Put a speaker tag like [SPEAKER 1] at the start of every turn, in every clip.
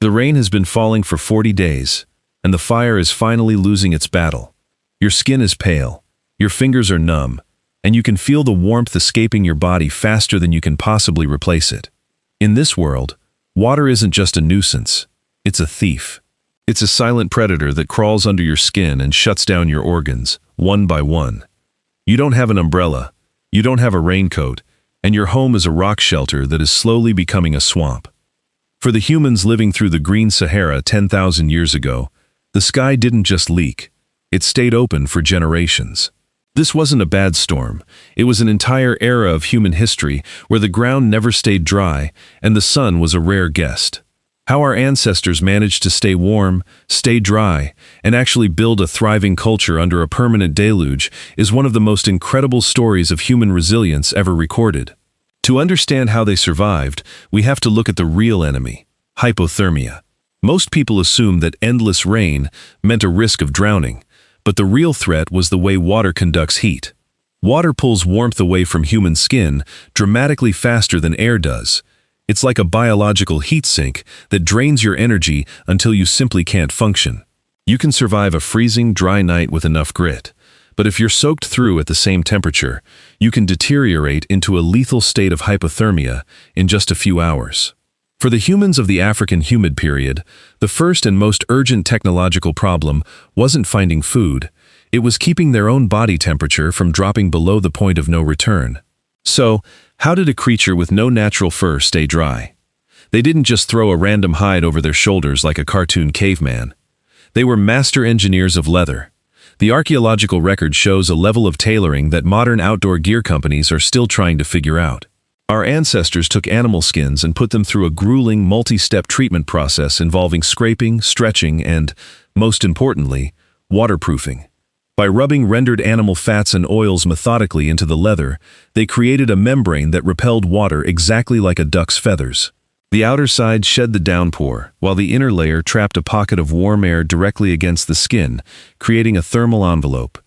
[SPEAKER 1] The rain has been falling for 40 days, and the fire is finally losing its battle. Your skin is pale, your fingers are numb, and you can feel the warmth escaping your body faster than you can possibly replace it. In this world, water isn't just a nuisance, it's a thief. It's a silent predator that crawls under your skin and shuts down your organs, one by one. You don't have an umbrella, you don't have a raincoat, and your home is a rock shelter that is slowly becoming a swamp. For the humans living through the green Sahara 10,000 years ago, the sky didn't just leak, it stayed open for generations. This wasn't a bad storm, it was an entire era of human history where the ground never stayed dry and the sun was a rare guest. How our ancestors managed to stay warm, stay dry, and actually build a thriving culture under a permanent deluge is one of the most incredible stories of human resilience ever recorded. To understand how they survived, we have to look at the real enemy, hypothermia. Most people assume that endless rain meant a risk of drowning, but the real threat was the way water conducts heat. Water pulls warmth away from human skin dramatically faster than air does. It's like a biological heat sink that drains your energy until you simply can't function. You can survive a freezing, dry night with enough grit, but if you're soaked through at the same temperature, you can deteriorate into a lethal state of hypothermia in just a few hours. For the humans of the African humid period, the first and most urgent technological problem wasn't finding food, it was keeping their own body temperature from dropping below the point of no return. So, how did a creature with no natural fur stay dry? They didn't just throw a random hide over their shoulders like a cartoon caveman. They were master engineers of leather. The archaeological record shows a level of tailoring that modern outdoor gear companies are still trying to figure out. Our ancestors took animal skins and put them through a grueling multi-step treatment process involving scraping, stretching, and, most importantly, waterproofing. By rubbing rendered animal fats and oils methodically into the leather, they created a membrane that repelled water exactly like a duck's feathers. The outer side shed the downpour, while the inner layer trapped a pocket of warm air directly against the skin, creating a thermal envelope.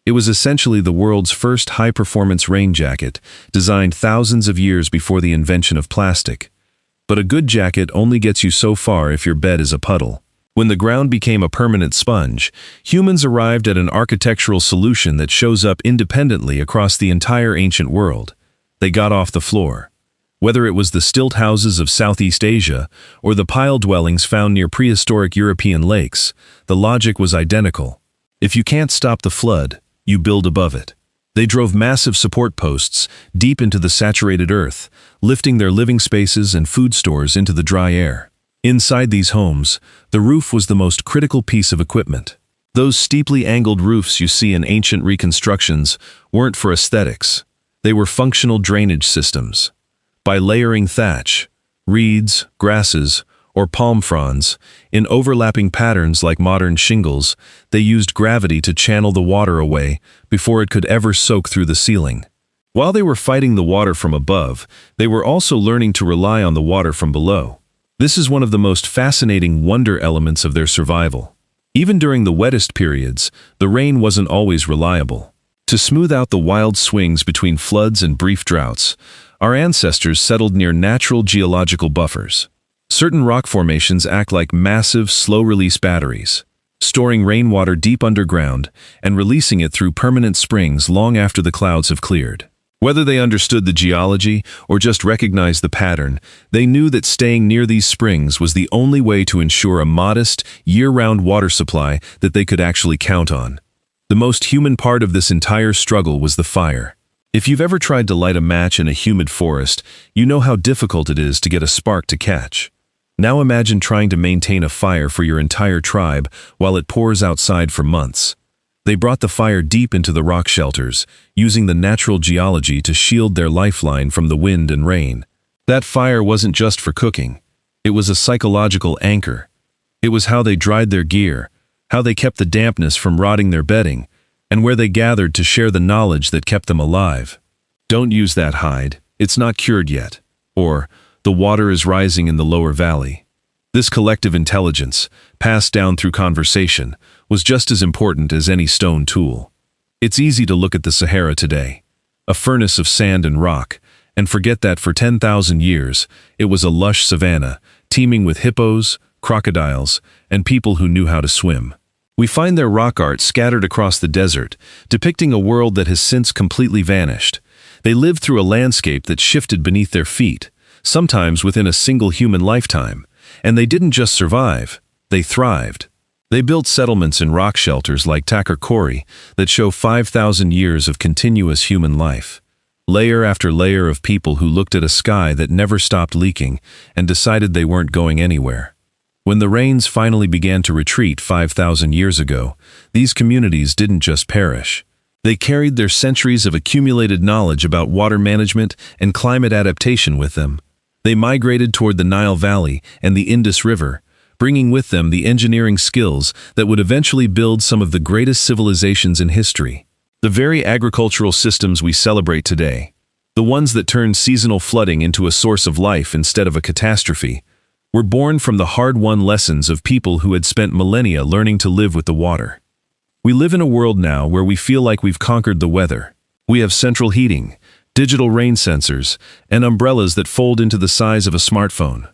[SPEAKER 1] It was essentially the world's first high-performance rain jacket, designed thousands of years before the invention of plastic. But a good jacket only gets you so far if your bed is a puddle. When the ground became a permanent sponge, humans arrived at an architectural solution that shows up independently across the entire ancient world. They got off the floor. Whether it was the stilt houses of Southeast Asia or the pile dwellings found near prehistoric European lakes, the logic was identical. If you can't stop the flood, you build above it. They drove massive support posts deep into the saturated earth, lifting their living spaces and food stores into the dry air. Inside these homes, the roof was the most critical piece of equipment. Those steeply angled roofs you see in ancient reconstructions weren't for aesthetics. They were functional drainage systems. By layering thatch, reeds, grasses, or palm fronds, in overlapping patterns like modern shingles, they used gravity to channel the water away before it could ever soak through the ceiling. While they were fighting the water from above, they were also learning to rely on the water from below. This is one of the most fascinating wonder elements of their survival. Even during the wettest periods, the rain wasn't always reliable. To smooth out the wild swings between floods and brief droughts, our ancestors settled near natural geological buffers. Certain rock formations act like massive, slow-release batteries, storing rainwater deep underground and releasing it through permanent springs long after the clouds have cleared. Whether they understood the geology or just recognized the pattern, they knew that staying near these springs was the only way to ensure a modest, year-round water supply that they could actually count on. The most human part of this entire struggle was the fire. If you've ever tried to light a match in a humid forest, you know how difficult it is to get a spark to catch. Now imagine trying to maintain a fire for your entire tribe while it pours outside for months. They brought the fire deep into the rock shelters, using the natural geology to shield their lifeline from the wind and rain. That fire wasn't just for cooking. It was a psychological anchor. It was how they dried their gear, how they kept the dampness from rotting their bedding, and where they gathered to share the knowledge that kept them alive. Don't use that hide, it's not cured yet. Or, the water is rising in the lower valley. This collective intelligence, passed down through conversation, was just as important as any stone tool. It's easy to look at the Sahara today, a furnace of sand and rock, and forget that for 10,000 years, it was a lush savanna, teeming with hippos, crocodiles, and people who knew how to swim. We find their rock art scattered across the desert, depicting a world that has since completely vanished. They lived through a landscape that shifted beneath their feet, sometimes within a single human lifetime. And they didn't just survive, they thrived. They built settlements in rock shelters like Takar that show 5,000 years of continuous human life. Layer after layer of people who looked at a sky that never stopped leaking and decided they weren't going anywhere. When the rains finally began to retreat 5,000 years ago, these communities didn't just perish. They carried their centuries of accumulated knowledge about water management and climate adaptation with them. They migrated toward the Nile Valley and the Indus River, bringing with them the engineering skills that would eventually build some of the greatest civilizations in history. The very agricultural systems we celebrate today, the ones that turned seasonal flooding into a source of life instead of a catastrophe, were born from the hard-won lessons of people who had spent millennia learning to live with the water. We live in a world now where we feel like we've conquered the weather. We have central heating, digital rain sensors, and umbrellas that fold into the size of a smartphone.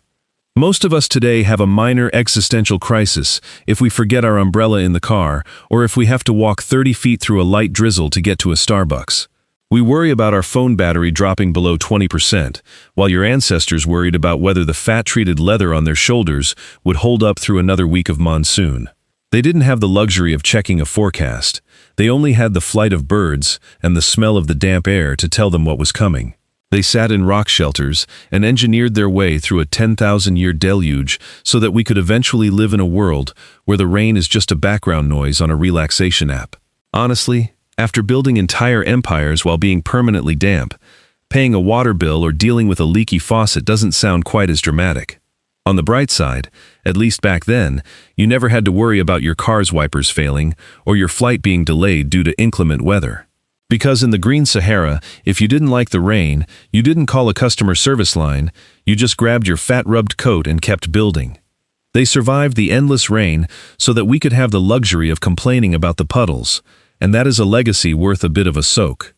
[SPEAKER 1] Most of us today have a minor existential crisis if we forget our umbrella in the car or if we have to walk 30 feet through a light drizzle to get to a Starbucks. We worry about our phone battery dropping below 20%, while your ancestors worried about whether the fat-treated leather on their shoulders would hold up through another week of monsoon. They didn't have the luxury of checking a forecast. They only had the flight of birds and the smell of the damp air to tell them what was coming. They sat in rock shelters and engineered their way through a 10,000-year deluge so that we could eventually live in a world where the rain is just a background noise on a relaxation app. Honestly, after building entire empires while being permanently damp, paying a water bill or dealing with a leaky faucet doesn't sound quite as dramatic. On the bright side, at least back then, you never had to worry about your car's wipers failing or your flight being delayed due to inclement weather. Because in the green Sahara, if you didn't like the rain, you didn't call a customer service line, you just grabbed your fat-rubbed coat and kept building. They survived the endless rain so that we could have the luxury of complaining about the puddles, and that is a legacy worth a bit of a soak.